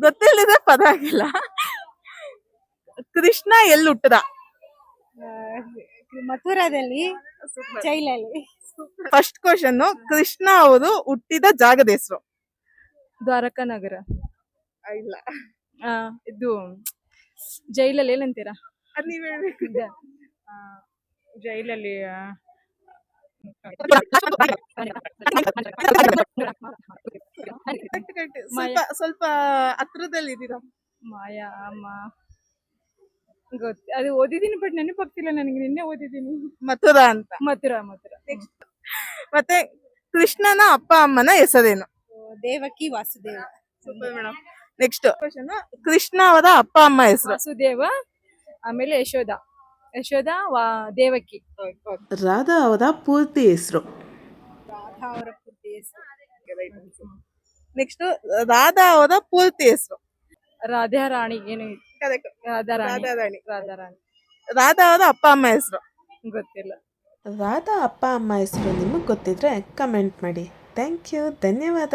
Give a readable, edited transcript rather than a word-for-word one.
ಗೊತ್ತಿಲ್ಲದೆ ಪದ ಆಗಿಲ್ಲ. ಕೃಷ್ಣ ಎಲ್ಲಿ ಹುಟ್ಟದ? ಮಥುರಾದಲ್ಲಿ ಜೈಲಲ್ಲಿ. ಫಸ್ಟ್ ಕ್ವಶನ್, ಕೃಷ್ಣ ಅವರು ಹುಟ್ಟಿದ ಜಾಗದ ಹೆಸರು? ದ್ವಾರಕಾ ನಗರ. ಇಲ್ಲ, ಇದು ಜೈಲಲ್ಲಿ ಏನಂತೀರಾ? ಅದ್ ನೀವ್ ಹೇಳ್ಬೇಕು. ಜೈಲಲ್ಲಿ ಸ್ವಲ್ಪ ಹತ್ರದಲ್ಲಿ ಇದೀರ. ಮಾಯಾ ಅಮ್ಮ ಅದು ಓದಿದೀನಿ ಬಟ್ ನೆನಪಾಗ್ತಿಲ್ಲ ನನಗೆ. ನಿನ್ನೆ ಓದಿದೀನಿ. ಮಥುರಾ ಅಂತ. ಮಥುರಾ. ಮತ್ತೆ ಕೃಷ್ಣನ ಅಪ್ಪ ಅಮ್ಮನ ಹೆಸರೇನು? Devaki Vasudeva. Madam, next question, Krishna ಅವರ ಅಪ್ಪ ಅಮ್ಮ ಹೆಸರು? ವಾಸುದೇವ, ಆಮೇಲೆ ಯಶೋಧ, ದೇವಕಿ. ರಾಧಾ ಅವರ ಪೂರ್ತಿ ಹೆಸರು? ರಾಧಾ ಅವರ ಪೂರ್ತಿ ಹೆಸರು. ನೆಕ್ಸ್ಟ್, ರಾಧಾ ಅವರ ಪೂರ್ತಿ ಹೆಸರು? ರಾಧಾರಾಣಿ. ಏನು? ರಾಧಾರಾಣಿ. ರಾಧಾ ಅವರ ಅಪ್ಪ ಅಮ್ಮ ಹೆಸರು? ಗೊತ್ತಿಲ್ಲ. ರಾಧಾ ಅಪ್ಪ ಅಮ್ಮ ಹೆಸರು ನಿಮಗೆ ಗೊತ್ತಿದ್ರೆ ಕಮೆಂಟ್ ಮಾಡಿ. ಥ್ಯಾಂಕ್ ಯು, ಧನ್ಯವಾದ.